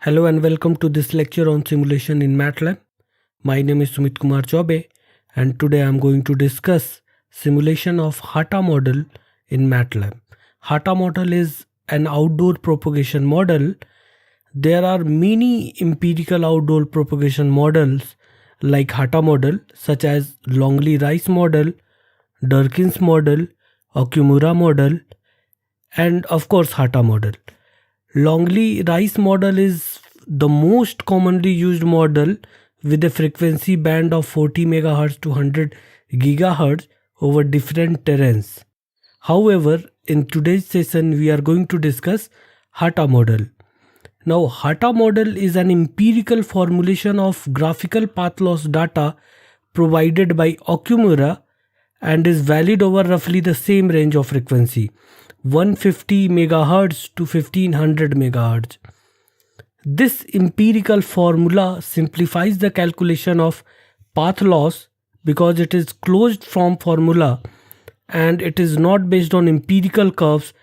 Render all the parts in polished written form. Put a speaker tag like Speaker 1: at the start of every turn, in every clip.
Speaker 1: Hello and welcome to this lecture on simulation in MATLAB. My name is Sumit Kumar Chaube and today I am going to discuss simulation of Hata model in MATLAB. Hata model is an outdoor propagation model. There are many empirical outdoor propagation models like Hata model such as Longley-Rice model, Durkin's model, Okumura model and of course Hata model. Longley-Rice model is the most commonly used model with a frequency band of 40 MHz to 100 GHz over different terrains. However, in today's session we are going to discuss Hata model. Now, Hata model is an empirical formulation of graphical path loss data provided by Okumura and is valid over roughly the same range of frequency, 150 MHz to 1500 MHz. This empirical formula simplifies the calculation of path loss because it is closed form formula and it is not based on empirical curves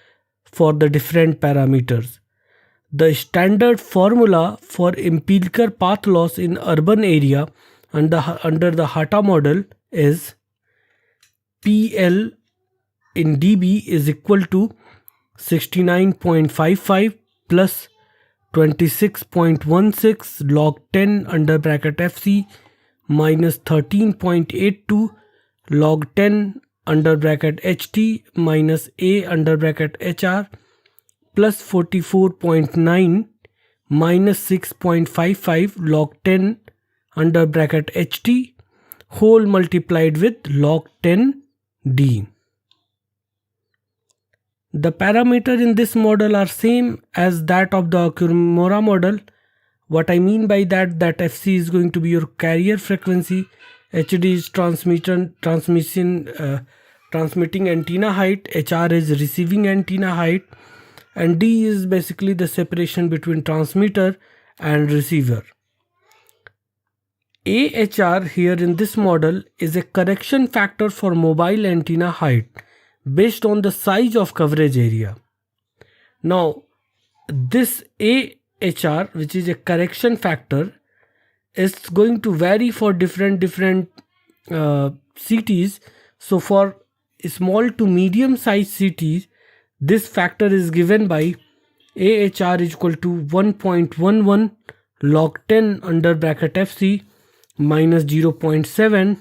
Speaker 1: for the different parameters. The standard formula for empirical path loss in urban area under the Hata model is PL in dB is equal to 69.55 plus 26.16 log 10 under bracket FC minus 13.82 log 10 under bracket HT minus A under bracket HR plus 44.9 minus 6.55 log 10 under bracket HT whole multiplied with log 10 D. The parameter in this model are same as that of the Okumura model. What I mean by that FC is going to be your carrier frequency, HD is transmitting antenna height, HR is receiving antenna height, and D is basically the separation between transmitter and receiver. AHR here in this model is a correction factor for mobile antenna height based on the size of coverage area. Now, this AHR, which is a correction factor, is going to vary for different cities. So for small to medium size cities, this factor is given by AHR is equal to 1.11 log 10 under bracket FC minus 0.7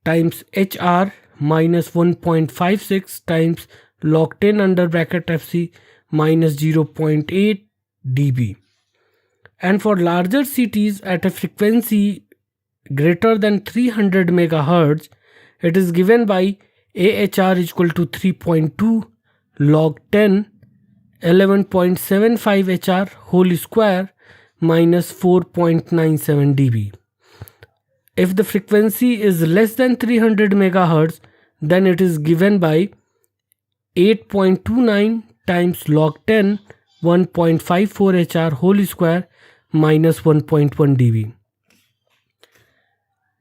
Speaker 1: times HR minus 1.56 times log 10 under bracket FC minus 0.8 dB. And for larger cities at a frequency greater than 300 MHz, it is given by AHR is equal to 3.2 log 10 11.75 HR whole square minus 4.97 dB. If the frequency is less than 300 MHz, then it is given by 8.29 times log 10 1.54 HR whole square minus 1.1 dB.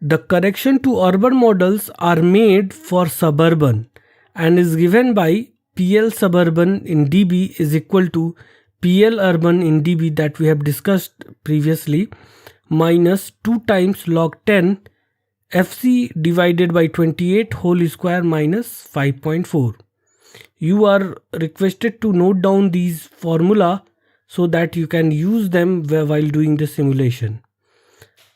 Speaker 1: The correction to urban models are made for suburban and is given by PL suburban in dB is equal to PL urban in dB that we have discussed previously minus 2 times log 10 FC divided by 28 whole square minus 5.4. You are requested to note down these formula so that you can use them while doing the simulation.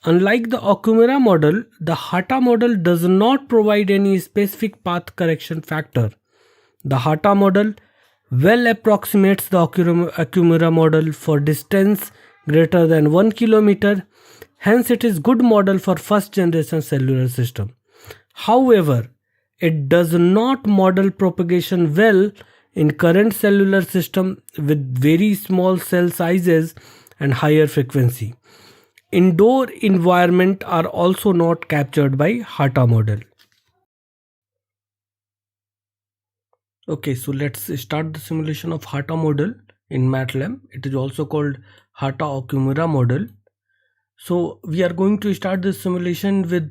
Speaker 1: Unlike the Okumura model, the Hata model does not provide any specific path correction factor. The Hata model well approximates the Okumura model for distance greater than 1 kilometer. Hence, it is good model for first generation cellular system. However, it does not model propagation well in current cellular system with very small cell sizes and higher frequency. Indoor environment are also not captured by Hata model. Okay, so let's start the simulation of Hata model in MATLAB. It is also called Hata Okumura model. So we are going to start this simulation with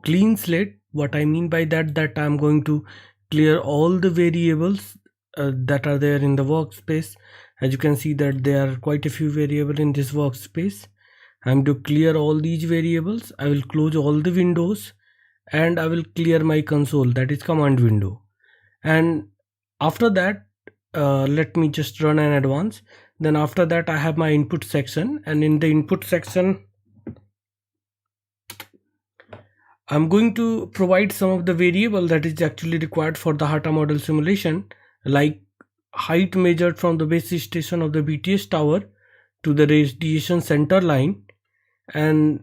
Speaker 1: clean slate. What I mean by that I am going to clear all the variables that are there in the workspace As you can see that there are quite a few variables in this workspace. I'm to clear all these variables. I will close all the windows and I will clear my console, that is command window. And after that, let me just run an advance. Then after that I have my input section, and in the input section I'm going to provide some of the variable that is actually required for the Hata model simulation, like height measured from the base station of the BTS tower to the radiation center line, and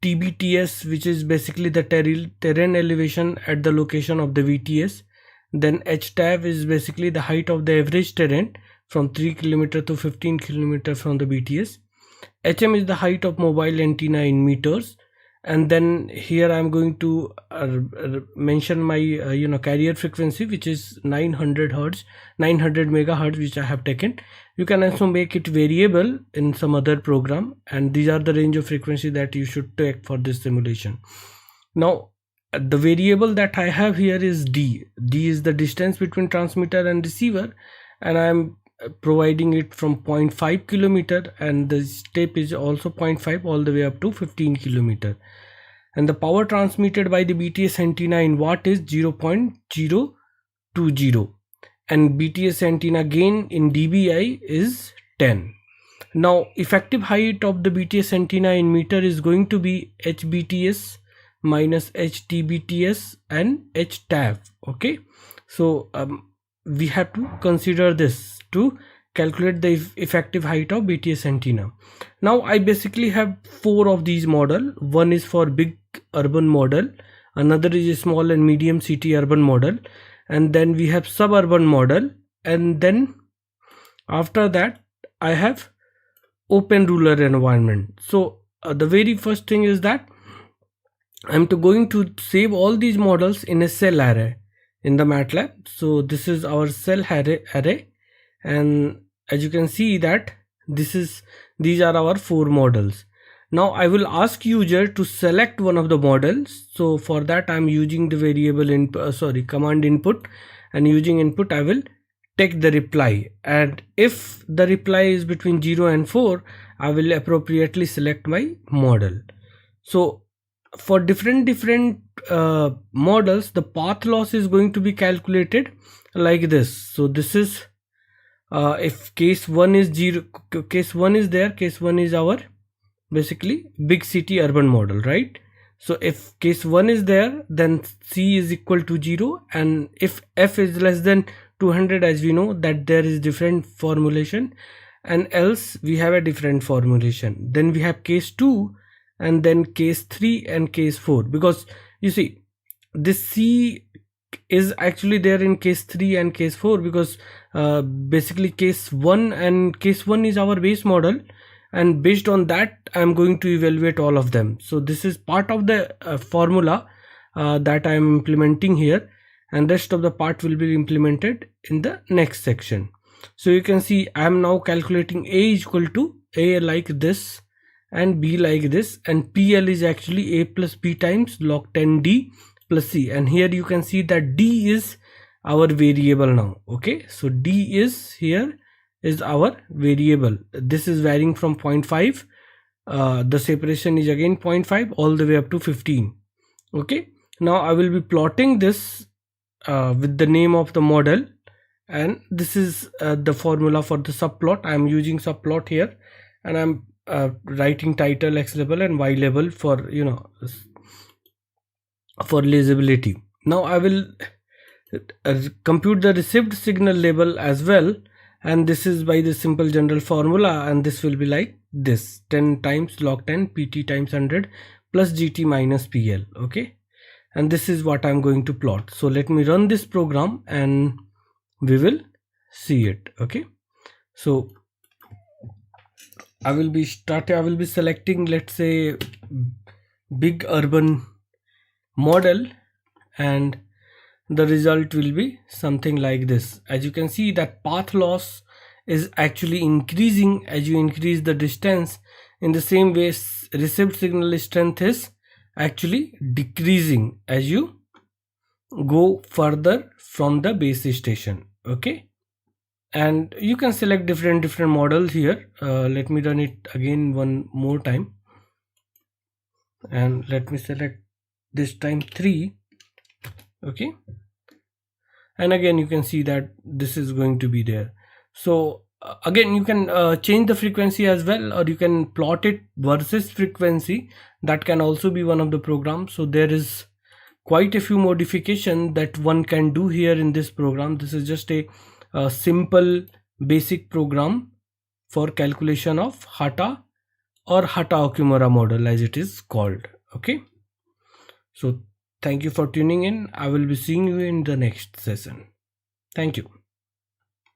Speaker 1: TBTS, which is basically the terrain elevation at the location of the VTS. Then HTAV is basically the height of the average terrain from 3 km to 15 km from the BTS. HM is the height of mobile antenna in meters. And then here I'm going to mention my carrier frequency, which is 900 megahertz, which I have taken. You can also make it variable in some other program, and these are the range of frequency that you should take for this simulation. Now the variable that I have here is D. D is the distance between transmitter and receiver, and I'm providing it from 0.5 kilometer, and the step is also 0.5 all the way up to 15 kilometer. And the power transmitted by the BTS antenna in watt is 0.020, and BTS antenna gain in dBi is 10. Now effective height of the BTS antenna in meter is going to be HBTS minus HTBTS and HTAV. Okay, so we have to consider this to calculate the effective height of BTS antenna. Now I basically have 4 of these model. One is for big urban model, another is a small and medium city urban model, and then we have suburban model, and then after that I have open rural environment. So the very first thing is that I'm going to save all these models in a cell array in the MATLAB. So this is our cell array, and as you can see that these are our 4 models. Now I will ask user to select one of the models. So for that I'm using the variable command input, and using input I will take the reply, and if the reply is between 0 and 4 I will appropriately select my model. So for different models, the path loss is going to be calculated like this. So this is if case 1 is 0, case 1 is there, case 1 is our basically big city urban model, right? So if case 1 is there, then C is equal to 0, and if F is less than 200, as we know that there is different formulation, and else we have a different formulation. Then we have case 2, and then case 3 and case 4, because you see this C is actually there in case 3 and case 4, because basically case 1 is our base model, and based on that I'm going to evaluate all of them. So this is part of the formula that I'm implementing here, and rest of the part will be implemented in the next section. So you can see I'm now calculating A is equal to A like this and B like this, and PL is actually A plus B times log 10 D plus C, and here you can see that D is our variable now. Okay, so D is here is our variable. This is varying from 0.5, the separation is again 0.5 all the way up to 15. Okay, now I will be plotting this with the name of the model, and this is the formula for the subplot. I am using subplot here, and I'm writing title, X label and Y label for for legibility. Now I will compute the received signal label as well, and this is by the simple general formula, and this will be like this: 10 times log 10 pt times 100 plus gt minus pl. Okay, and this is what I'm going to plot. So let me run this program and we will see it. Okay, so I will be selecting, let's say, big urban model, and the result will be something like this. As you can see that path loss is actually increasing as you increase the distance. In the same way, received signal strength is actually decreasing as you go further from the base station. Okay, and you can select different models here. Let me run it again one more time, and let me select this time 3. Okay, and again you can see that this is going to be there. So again you can change the frequency as well, or you can plot it versus frequency. That can also be one of the programs. So there is quite a few modification that one can do here in this program. This is just a simple basic program for calculation of Hata or Hata Okumura model as it is called. Okay, so thank you for tuning in. I will be seeing you in the next session. Thank you.